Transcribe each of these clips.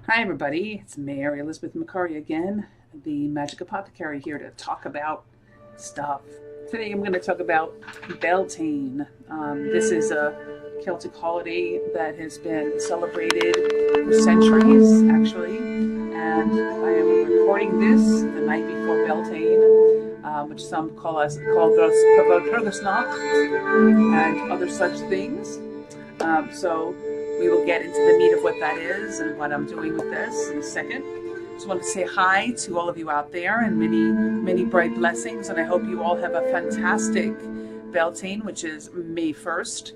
Hi everybody, it's Mary Elizabeth McCurry again, the Magic Apothecary, here to talk about stuff. Today I'm going to talk about Beltane. This is a Celtic holiday that has been celebrated for centuries, actually, and I am recording this the night before Beltane, which some call and other such things. So we will get into the meat of what that is and what I'm doing with this in a second. Just want to say hi to all of you out there and many bright blessings. And I hope you all have a fantastic Beltane, which is May 1st.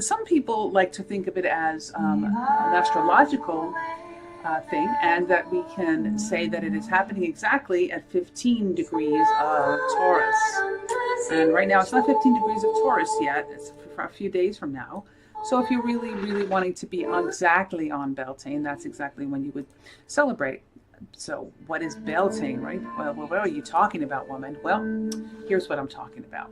Some people like to think of it as an astrological thing, and that we can say that it is happening exactly at 15 degrees of Taurus. And right now it's not 15 degrees of Taurus yet. It's for a few days from now. So if you're really wanting to be exactly on Beltane, that's exactly when you would celebrate. So what is Beltane, right? Well, what are you talking about, woman? Well, here's what I'm talking about.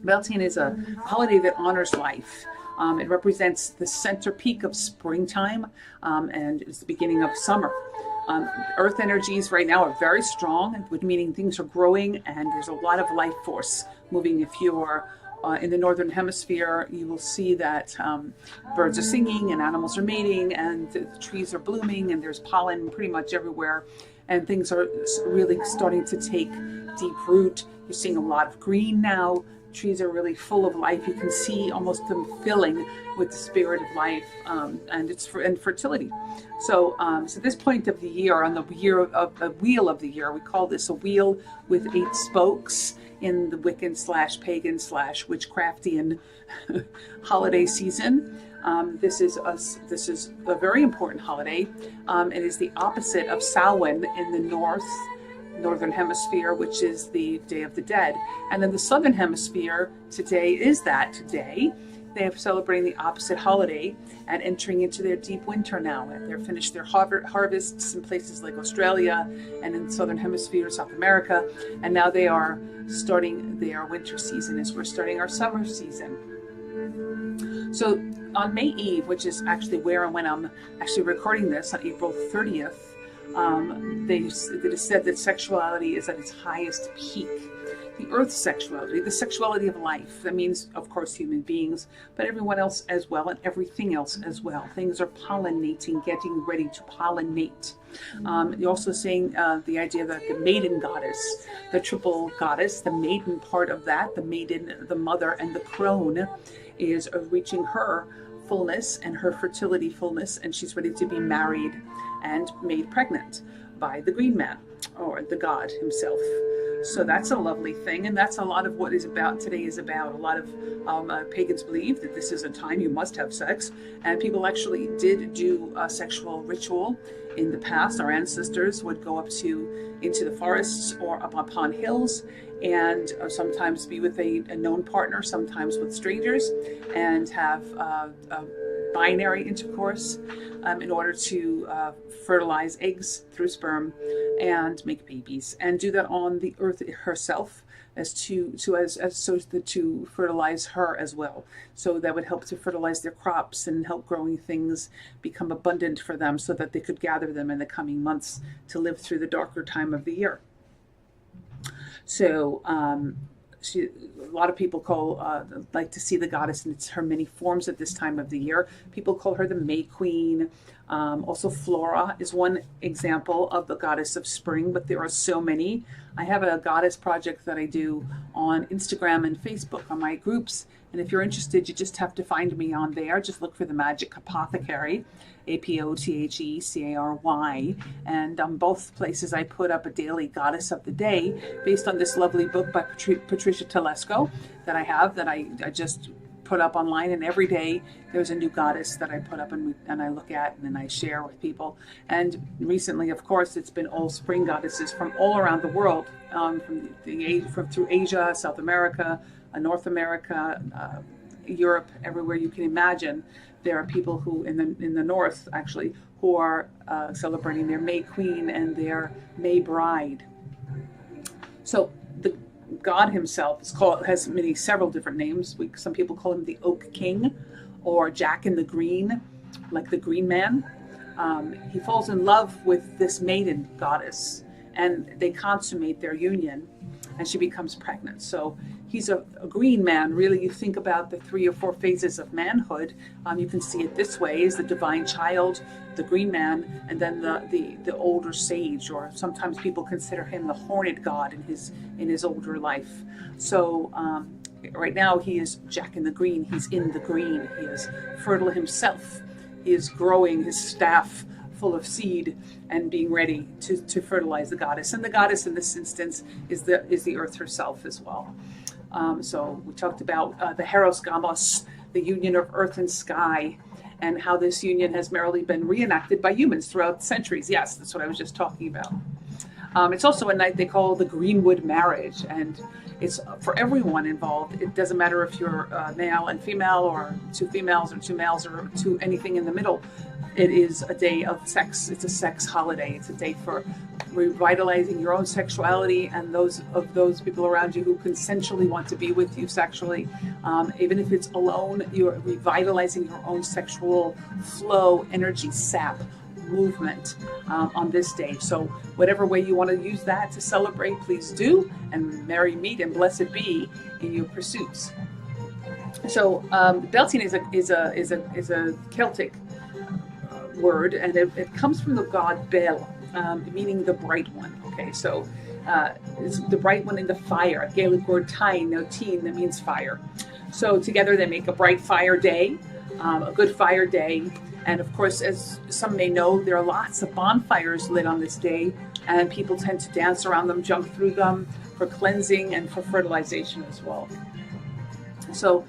Beltane is a holiday that honors life. It represents the center peak of springtime, and it's the beginning of summer. Earth energies right now are very strong, meaning things are growing and there's a lot of life force moving. If you're in the northern hemisphere, you will see that birds are singing and animals are mating and the trees are blooming and there's pollen pretty much everywhere, and things are really starting to take deep root. You're seeing a lot of green now. Trees are really full of life. You can see almost them filling with the spirit of life, and it's and fertility. So, so this point of the year, on the wheel of the year, we call this a wheel with 8 spokes in the Wiccan / pagan / witchcraftian holiday season. This is a very important holiday. It is the opposite of Samhain in the northern hemisphere, which is the Day of the Dead. And in the southern hemisphere, today is that day. They are celebrating the opposite holiday and entering into their deep winter now. They're finished their harvests in places like Australia and in the southern hemisphere, South America. And now they are starting their winter season as we're starting our summer season. So on May Eve, which is actually where and when I'm actually recording this, on April 30th, it is said that sexuality is at its highest peak. The earth's sexuality, the sexuality of life. That means, of course, human beings, but everyone else as well, and everything else as well. Things are pollinating, getting ready to pollinate. You're also saying the idea that the maiden goddess, the triple goddess, the maiden part of that, the maiden, the mother, and the crone, is reaching her fullness and her fertility fullness, and she's ready to be married and made pregnant by the green man, or the god himself. So that's a lovely thing, and that's a lot of what is about today is about. A lot of pagans believe that this is a time you must have sex, and people actually did do a sexual ritual in the past. Our ancestors would go into the forests or up upon hills, and sometimes be with a known partner, sometimes with strangers, and have binary intercourse in order to fertilize eggs through sperm and make babies, and do that on the earth herself, to fertilize her as well. So that would help to fertilize their crops and help growing things become abundant for them, so that they could gather them in the coming months to live through the darker time of the year. So a lot of people like to see the goddess in her many forms at this time of the year. People call her the May Queen. Also, Flora is one example of the goddess of spring, but there are so many. I have a goddess project that I do on Instagram and Facebook on my groups. And if you're interested, you just have to find me on there. Just look for the Magic Apothecary, APOTHECARY. And on both places, I put up a daily goddess of the day based on this lovely book by Patricia Telesco that I have, that I just put up online. And every day there's a new goddess that I put up and I look at and then I share with people. And recently, of course, it's been all spring goddesses from all around the world, through Asia, South America, North America, Europe, everywhere you can imagine. There are people who in the north, actually, who are celebrating their May Queen and their May Bride. So the God himself has several different names. Some people call him the Oak King, or Jack in the Green, like the Green Man. he falls in love with this maiden goddess, and they consummate their union, and she becomes pregnant. So he's a green man. Really, you think about the 3 or 4 phases of manhood. You can see it this way: is the divine child, the green man, and then the older sage, or sometimes people consider him the horned god in his older life. So right now he is Jack in the Green. He's in the green. He is fertile himself. He is growing his staff full of seed and being ready to fertilize the goddess. And the goddess in this instance is the earth herself as well. So we talked about the Heros Gamos, the union of earth and sky, and how this union has merely been reenacted by humans throughout centuries. Yes, that's what I was just talking about. It's also a night they call the Greenwood marriage, and it's for everyone involved. It doesn't matter if you're male and female, or 2 females or 2 males, or anything in the middle. It is a day of sex. It's a sex holiday. It's a day for revitalizing your own sexuality and those people around you who consensually want to be with you sexually. Even if it's alone, you're revitalizing your own sexual flow, energy, sap, movement on this day. So whatever way you want to use that to celebrate, please do, and merry meet and blessed be in your pursuits. So Beltane is a Celtic word, and it comes from the god Bel, meaning the bright one. Okay, so it's the bright one in the fire. Gaelic word tain, now teen, that means fire. So together they make a bright fire day, a good fire day. And of course, as some may know, there are lots of bonfires lit on this day, and people tend to dance around them, jump through them for cleansing and for fertilization as well. So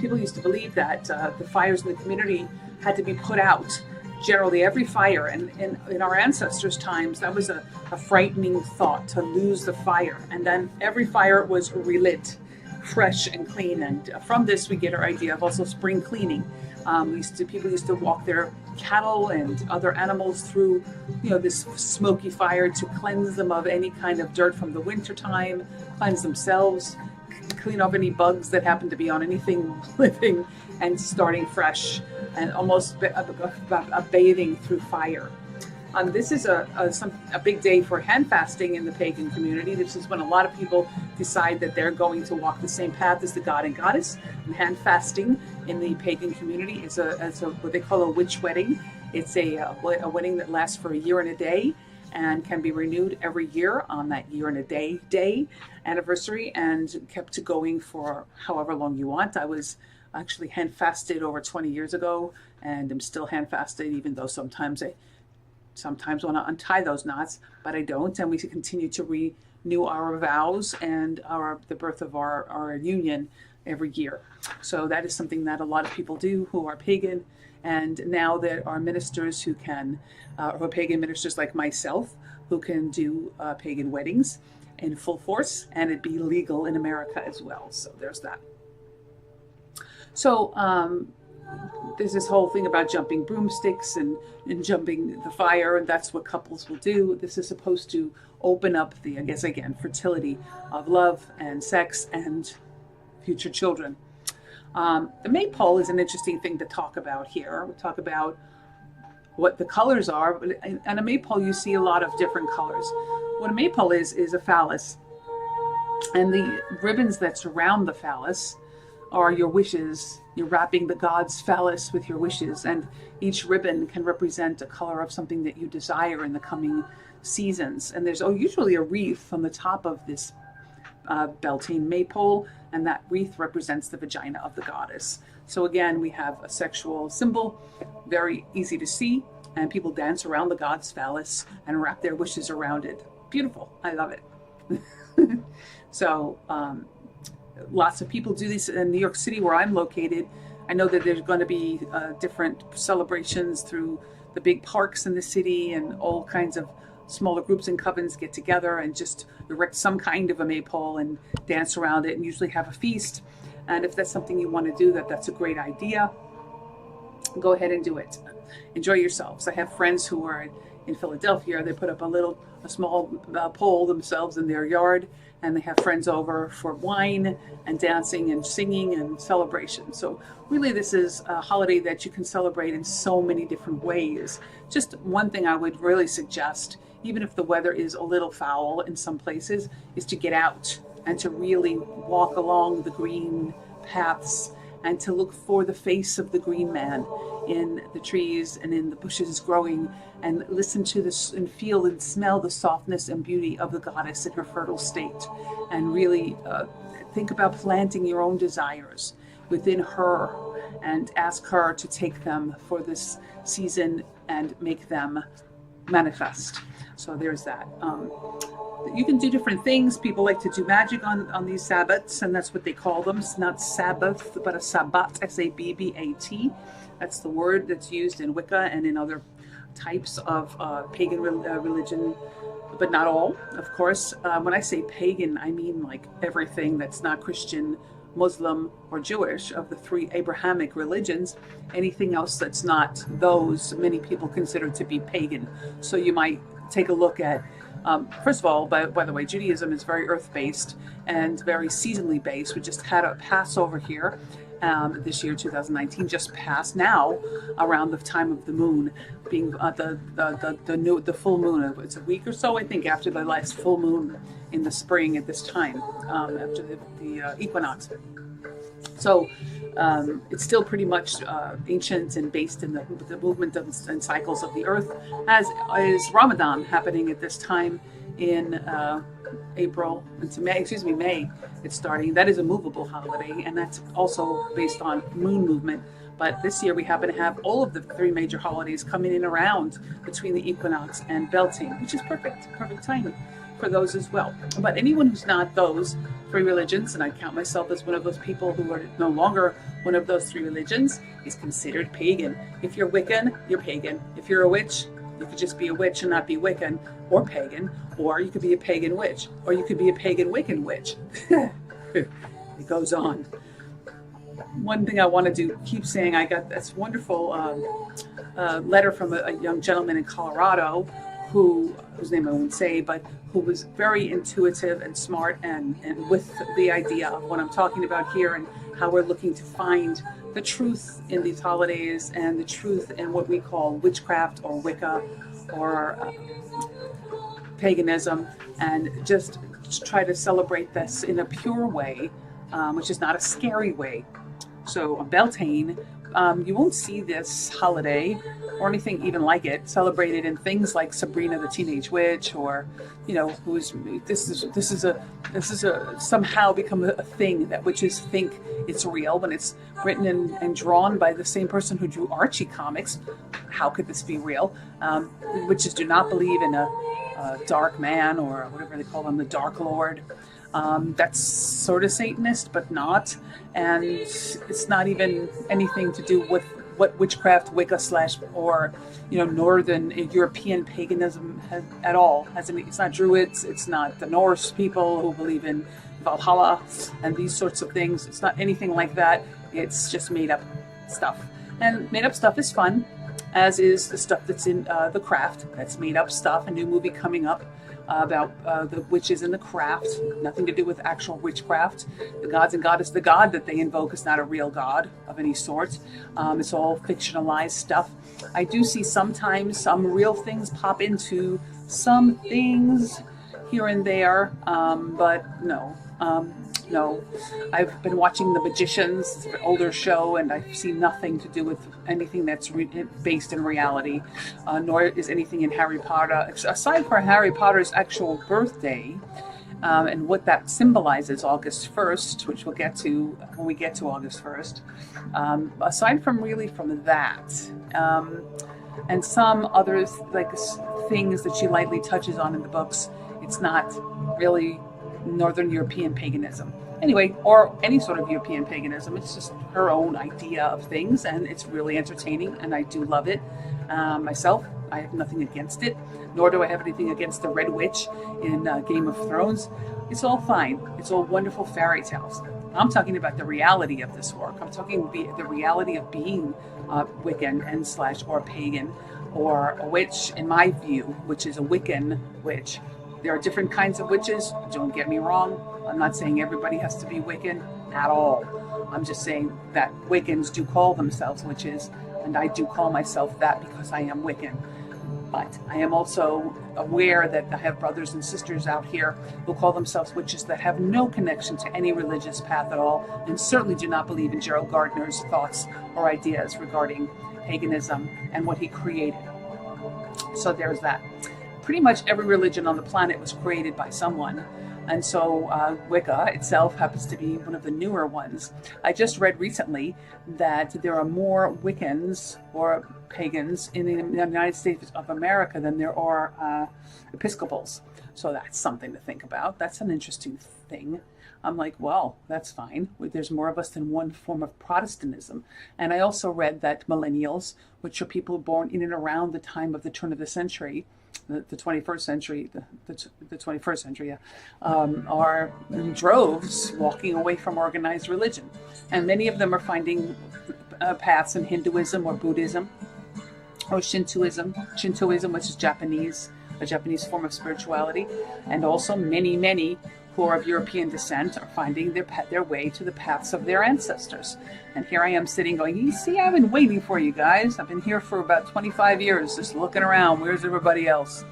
people used to believe that the fires in the community had to be put out. Generally, every fire, and in our ancestors' times, that was a frightening thought, to lose the fire. And then every fire was relit, fresh and clean. And from this, we get our idea of also spring cleaning. People used to walk their cattle and other animals through, this smoky fire to cleanse them of any kind of dirt from the winter time, cleanse themselves, clean off any bugs that happen to be on anything living, and starting fresh, and almost a bathing through fire. This is a big day for hand fasting in the pagan community. This is when a lot of people decide that they're going to walk the same path as the god and goddess. And hand fasting in the pagan community is what they call a witch wedding. It's a wedding that lasts for a year and a day, and can be renewed every year on that year and a day anniversary, and kept going for however long you want. I was actually hand fasted over 20 years ago, and I'm still hand fasted, even though sometimes I want to untie those knots, but I don't. And we continue to renew our vows and the birth of our union every year. So that is something that a lot of people do who are pagan. And now there are ministers who are pagan ministers like myself, who can do pagan weddings in full force, and it'd be legal in America as well. So there's that. So there's this whole thing about jumping broomsticks and jumping the fire, and that's what couples will do. This is supposed to open up fertility of love and sex and future children. The maypole is an interesting thing to talk about here. We talk about what the colors are, but on a maypole you see a lot of different colors. What a maypole is a phallus, and the ribbons that surround the phallus are your wishes. You're wrapping the god's phallus with your wishes, and each ribbon can represent a color of something that you desire in the coming seasons. And there's usually a wreath on the top of this Beltane maypole, and that wreath represents the vagina of the goddess. So again, we have a sexual symbol, very easy to see, and people dance around the god's phallus and wrap their wishes around it. Beautiful. I love it. So lots of people do this in New York City, where I'm located. I know that there's going to be different celebrations through the big parks in the city, and all kinds of smaller groups and covens get together and just erect some kind of a maypole and dance around it, and usually have a feast. And if that's something you want to do, that's a great idea. Go ahead and do it. Enjoy yourselves. I have friends who are in Philadelphia. They put up a small pole themselves in their yard, and they have friends over for wine and dancing and singing and celebration. So really this is a holiday that you can celebrate in so many different ways. Just one thing I would really suggest, even if the weather is a little foul in some places, is to get out and to really walk along the green paths and to look for the face of the green man in the trees and in the bushes growing, and listen to this and feel and smell the softness and beauty of the goddess in her fertile state, and really think about planting your own desires within her and ask her to take them for this season and make them manifest. So there's that. You can do different things. People like to do magic on these Sabbats, and that's what they call them. It's not Sabbath, but a Sabbat, S-A-B-B-A-T. That's the word that's used in Wicca and in other types of pagan religion, but not all, of course. When I say pagan, I mean like everything that's not Christian, Muslim, or Jewish, of the three Abrahamic religions. Anything else that's not those, many people consider to be pagan. So you might take a look at, first of all, by the way, Judaism is very earth-based and very seasonally based. We just had a Passover here this year, 2019, just passed now around the time of the moon, being the full moon. It's a week or so, I think, after the last full moon in the spring at this time, after the equinox. So it's still pretty much ancient and based in the movement and cycles of the earth, as is Ramadan happening at this time in April into May. It's starting. That is a movable holiday, and that's also based on moon movement. But this year we happen to have all of the three major holidays coming in around between the equinox and Beltane, which is perfect timing for those as well. But anyone who's not those three religions, and I count myself as one of those people who are no longer one of those three religions, is considered pagan. If you're Wiccan, you're pagan. If you're a witch, you could just be a witch and not be Wiccan or pagan, or you could be a pagan witch, or you could be a pagan Wiccan witch. It goes on. One thing I want to do, keep saying, I got this wonderful letter from a young gentleman in Colorado whose name I won't say, but who was very intuitive and smart and with the idea of what I'm talking about here and how we're looking to find the truth in these holidays and the truth in what we call witchcraft or Wicca or paganism, and just try to celebrate this in a pure way, which is not a scary way. So on Beltane, you won't see this holiday or anything even like it celebrated in things like Sabrina the Teenage Witch, or this is somehow become a thing that witches think it's real when it's written and drawn by the same person who drew Archie comics. How could this be real? Witches do not believe in a dark man, or whatever they call them, the Dark Lord. That's sort of Satanist, but not. And it's not even anything to do with what witchcraft, Wicca / or Northern European paganism has at all. It's not Druids. It's not the Norse people who believe in Valhalla and these sorts of things. It's not anything like that. It's just made up stuff. And made up stuff is fun, as is the stuff that's in The Craft. That's made up stuff. A new movie coming up about the witches in The Craft. Nothing to do with actual witchcraft. The gods and goddess, the god that they invoke is not a real god of any sort. It's all fictionalized stuff. I do see sometimes some real things pop into some things here and there, but no. No, I've been watching The Magicians. It's an older show, and I've seen nothing to do with anything that's based in reality, nor is anything in Harry Potter, aside from Harry Potter's actual birthday, and what that symbolizes, August 1st, which we'll get to when we get to August 1st. Aside from that, and some other things that she lightly touches on in the books, it's not really Northern European paganism. Anyway, or any sort of European paganism. It's just her own idea of things, and it's really entertaining, and I do love it. Myself, I have nothing against it, nor do I have anything against the Red Witch in Game of Thrones. It's all fine. It's all wonderful fairy tales. I'm talking about the reality of this work. I'm talking the reality of being Wiccan and / or pagan, or a witch, in my view, which is a Wiccan witch, There are different kinds of witches. Don't get me wrong. I'm not saying everybody has to be Wiccan at all. I'm just saying that Wiccans do call themselves witches, and I do call myself that because I am Wiccan. But I am also aware that I have brothers and sisters out here who call themselves witches that have no connection to any religious path at all, and certainly do not believe in Gerald Gardner's thoughts or ideas regarding paganism and what he created. So there's that. Pretty much every religion on the planet was created by someone. And so Wicca itself happens to be one of the newer ones. I just read recently that there are more Wiccans or pagans in the United States of America than there are Episcopals. So that's something to think about. That's an interesting thing. I'm like, well, that's fine. There's more of us than one form of Protestantism. And I also read that millennials, which are people born in and around the time of the turn of the century, the 21st century, the 21st century, yeah, are in droves walking away from organized religion. And many of them are finding paths in Hinduism or Buddhism or Shintoism, which is a Japanese form of spirituality. And also many who are of European descent are finding their way to the paths of their ancestors. And here I am sitting going, you see, I've been waiting for you guys. I've been here for about 25 years, just looking around. Where's everybody else?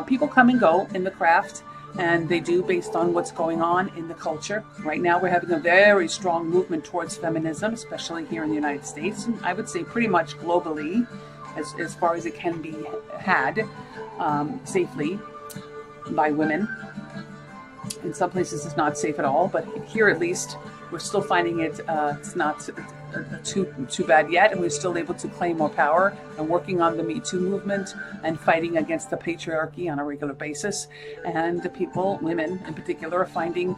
People come and go in the craft, and they do based on what's going on in the culture. Right now, we're having a very strong movement towards feminism, especially here in the United States. And I would say pretty much globally, as far as it can be had safely by women. In some places it's not safe at all, but here at least we're still finding it's not too bad yet, and we're still able to claim more power and working on the Me Too movement and fighting against the patriarchy on a regular basis. And the people, women in particular, are finding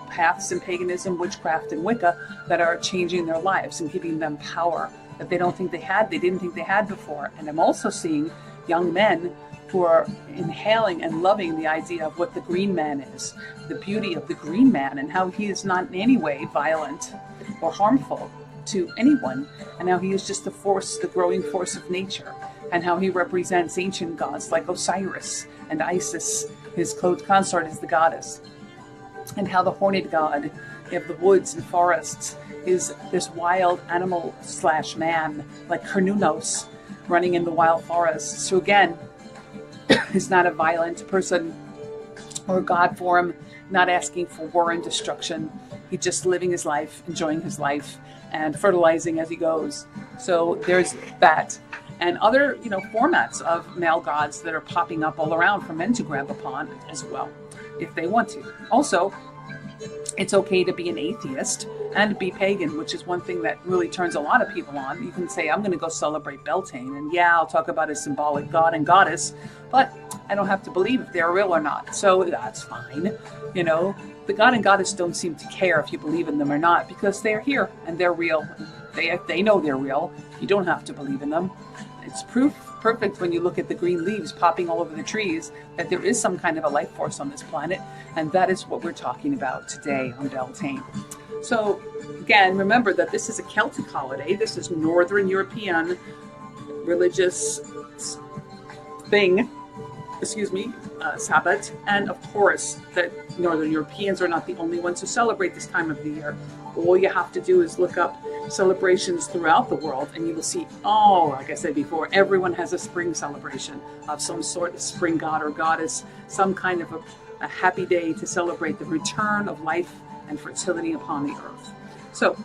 paths in paganism, witchcraft, and Wicca that are changing their lives and giving them power that they didn't think they had before. And I'm also seeing young men who are inhaling and loving the idea of what the green man is, the beauty of the green man, and how he is not in any way violent or harmful to anyone, and how he is just the growing force of nature, and how he represents ancient gods like Osiris and Isis. His consort is the goddess, and how the horned god of the woods and forests is this wild animal / man like Cernunnos running in the wild forests. So again, is not a violent person or God form, not asking for war and destruction. He's just living his life, enjoying his life, and fertilizing as he goes. So there's that. And other, formats of male gods that are popping up all around for men to grab upon as well, if they want to. Also, it's okay to be an atheist and be pagan, which is one thing that really turns a lot of people on. You can say, I'm going to go celebrate Beltane, and yeah, I'll talk about a symbolic god and goddess, but I don't have to believe if they're real or not. So that's fine. The god and goddess don't seem to care if you believe in them or not, because they're here and they're real. They know they're real. You don't have to believe in them. It's perfect when you look at the green leaves popping all over the trees that there is some kind of a life force on this planet, and that is what we're talking about today on Beltane. So again, remember that this is a Celtic holiday. This is Northern European religious thing, Sabbath, and of course that Northern Europeans are not the only ones who celebrate this time of the year. All you have to do is look up celebrations throughout the world, and you will see, like I said before, everyone has a spring celebration of some sort of spring god or goddess, some kind of a happy day to celebrate the return of life and fertility upon the earth. So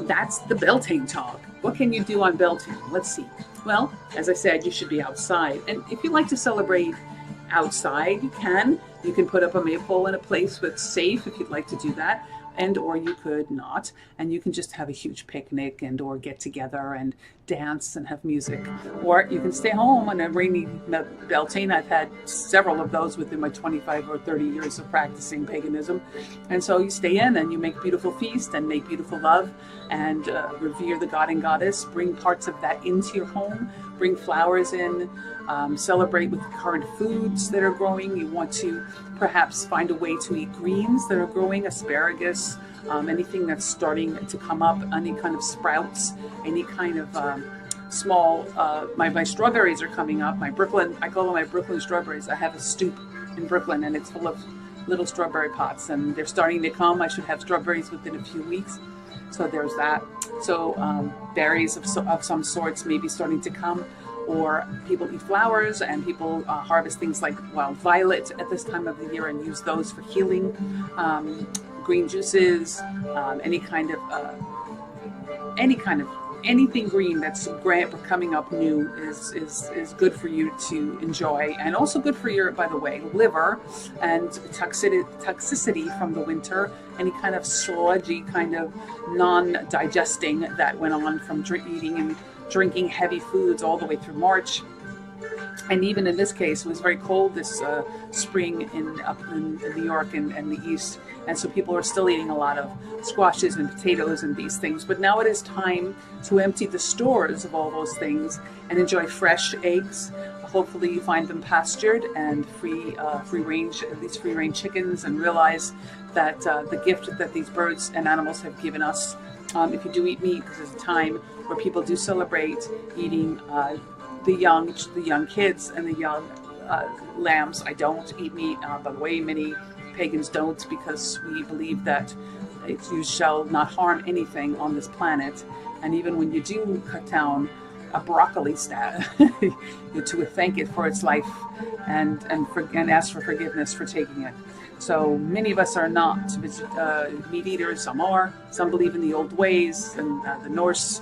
that's the Beltane talk. What can you do on Beltane? Let's see. Well, as I said, you should be outside. And if you like to celebrate outside, you can. You can put up a maypole in a place that's safe if you'd like to do that. Or you could not, and you can just have a huge picnic or get together and dance and have music. Or you can stay home on a rainy Beltane. I've had several of those within my 25 or 30 years of practicing paganism. And so you stay in and you make beautiful feast and make beautiful love and revere the god and goddess, bring parts of that into your home, bring flowers in, celebrate with the current foods that are growing. You want to perhaps find a way to eat greens that are growing, asparagus, anything that's starting to come up, any kind of sprouts, any kind of small, my strawberries are coming up. My Brooklyn, I call them my Brooklyn strawberries. I have a stoop in Brooklyn, and it's full of little strawberry pots, and they're starting to come. I should have strawberries within a few weeks. So there's that. So berries of some sorts may be starting to come, or people eat flowers, and people harvest things like wild violet at this time of the year and use those for healing. Green juices, anything green that's coming up new is good for you to enjoy, and also good for your, by the way, liver and toxicity from the winter, any kind of sludgy kind of non-digesting that went on from eating and drinking heavy foods all the way through March. And even in this case, it was very cold this spring up in New York and the East. And so people are still eating a lot of squashes and potatoes and these things. But now it is time to empty the stores of all those things and enjoy fresh eggs. Hopefully you find them pastured and free range, at least free range chickens, and realize that the gift that these birds and animals have given us, if you do eat meat, because there's a time where people do celebrate eating the young kids and the young lambs. I don't eat meat. By the way, many pagans don't, because we believe that you shall not harm anything on this planet. And even when you do cut down a broccoli stab, you're to thank it for its life and ask for forgiveness for taking it. So many of us are not meat eaters. Some are. Some believe in the old ways and the Norse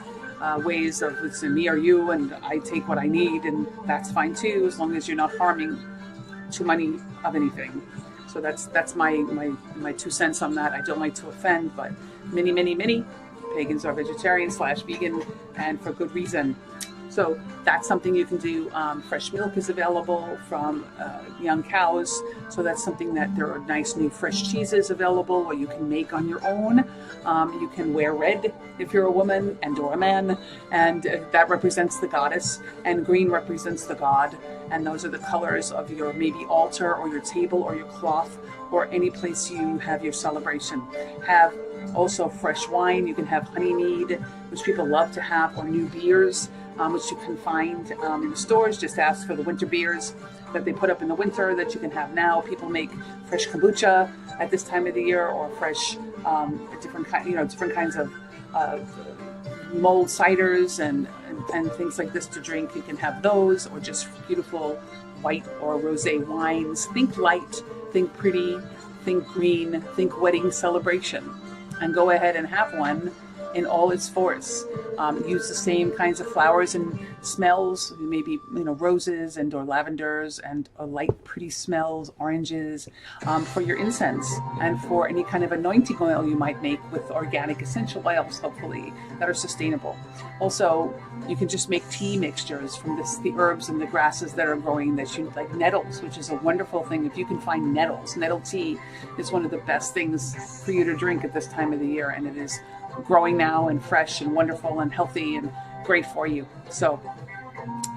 ways of it's me or you, and I take what I need, and that's fine too, as long as you're not harming too many of anything. So that's my 2 cents on that. I don't like to offend, but many pagans are vegetarian/vegan, and for good reason. So that's something you can do. Fresh milk is available from young cows. So that's something that there are nice new fresh cheeses available, or you can make on your own. You can wear red if you're a woman or a man, and that represents the goddess, and green represents the god. And those are the colors of your maybe altar or your table or your cloth or any place you have your celebration. Have also fresh wine. You can have honey mead, which people love to have, or new beers, which you can find in the stores. Just ask for the winter beers that they put up in the winter that you can have now. People make fresh kombucha at this time of the year, or fresh different kinds of mulled ciders and things like this to drink. You can have those, or just beautiful white or rosé wines. Think light, think pretty, think green, think wedding celebration, and go ahead and have one in all its force. Use the same kinds of flowers and smells, maybe roses or lavenders and light pretty smells, oranges, for your incense, and for any kind of anointing oil you might make with organic essential oils, hopefully, that are sustainable. Also, you can just make tea mixtures from the herbs and the grasses that are growing, that you like. Nettles, which is a wonderful thing. If you can find nettles, nettle tea is one of the best things for you to drink at this time of the year, and it is growing now and fresh and wonderful and healthy and great for you. So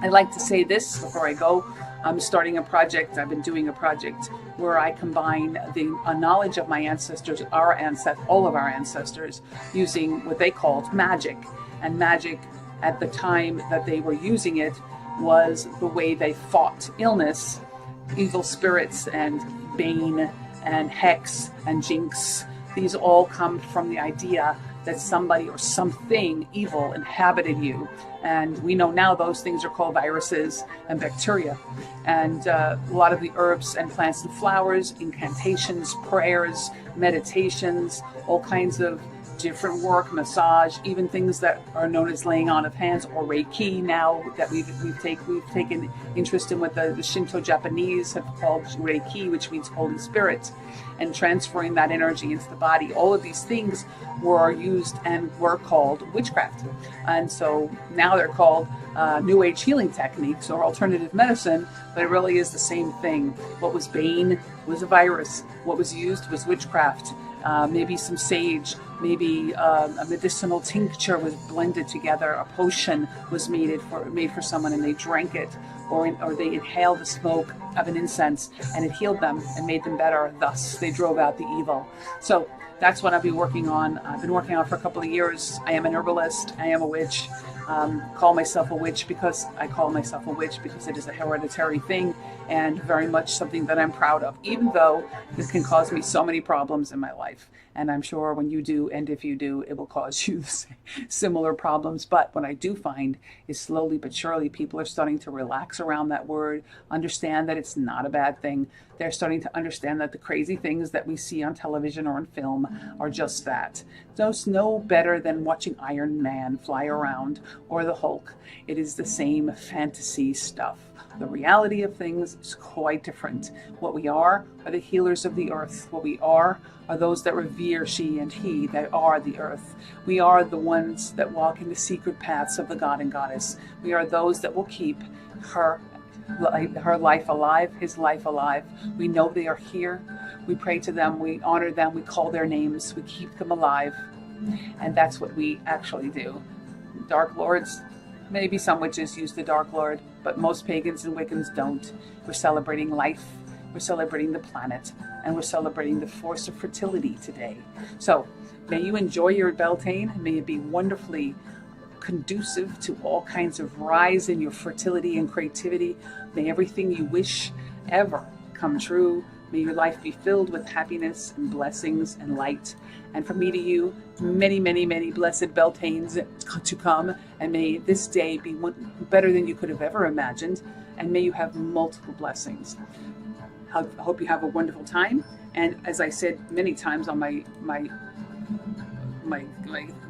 I'd like to say this before I go. I'm starting a project. I've been doing a project where I combine the knowledge of my ancestors, all of our ancestors, using what they called magic. And magic at the time that they were using it was the way they fought illness, evil spirits, and bane and hex and jinx. These all come from the idea that somebody or something evil inhabited you. And we know now those things are called viruses and bacteria. And a lot of the herbs and plants and flowers, incantations, prayers, meditations, all kinds of different work, massage, even things that are known as laying on of hands, or Reiki now that we've taken interest in what the Shinto Japanese have called Reiki, which means Holy Spirit, and transferring that energy into the body. All of these things were used and were called witchcraft. And so now they're called New Age healing techniques or alternative medicine, but it really is the same thing. What was bane was a virus. What was used was witchcraft. Maybe some sage, maybe a medicinal tincture was blended together. A potion was made for someone, and they drank it, or they inhaled the smoke of an incense, and it healed them and made them better. Thus, they drove out the evil. So that's what I've been working on. I've been working on for a couple of years. I am an herbalist. I am a witch. call myself a witch because I call myself a witch because it is a hereditary thing and very much something that I'm proud of, even though this can cause me so many problems in my life. And I'm sure when you do, and if you do, it will cause you similar problems. But what I do find is slowly but surely people are starting to relax around that word, understand that it's not a bad thing. They're starting to understand that the crazy things that we see on television or in film are just that. It's no better than watching Iron Man fly around or the Hulk. It is the same fantasy stuff. The reality of things is quite different. What we are the healers of the earth. What we are those that revere she and he that are the earth. We are the ones that walk in the secret paths of the God and Goddess. We are those that will keep her life alive, his life alive. We know they are here. We pray to them, we honor them, we call their names, we keep them alive. And that's what we actually do. Dark Lords, maybe some witches use the Dark Lord, but most pagans and Wiccans don't. We're celebrating life, we're celebrating the planet, and we're celebrating the force of fertility today. So may you enjoy your Beltane, may it be wonderfully conducive to all kinds of rise in your fertility and creativity. May everything you wish ever come true. May your life be filled with happiness and blessings and light. And from me to you, many, many, many blessed Beltanes to come. And may this day be better than you could have ever imagined. And may you have multiple blessings. I hope you have a wonderful time. And as I said many times on my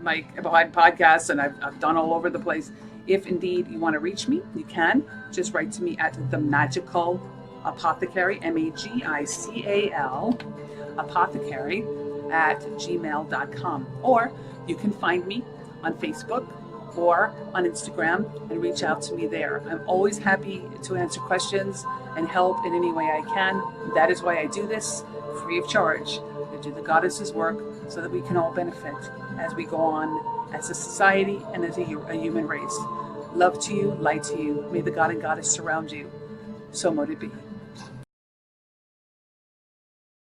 podcast, and I've done all over the place, if indeed you want to reach me, you can just write to me at the Magical Apothecary, MAGICAL Apothecary @gmail.com, or you can find me on Facebook or on Instagram and reach out to me there. I'm always happy to answer questions and help in any way I can. That is why I do this free of charge, to do the goddess's work so that we can all benefit as we go on as a society and as a human race. Love to you, light to you. May the God and Goddess surround you. So mote it be.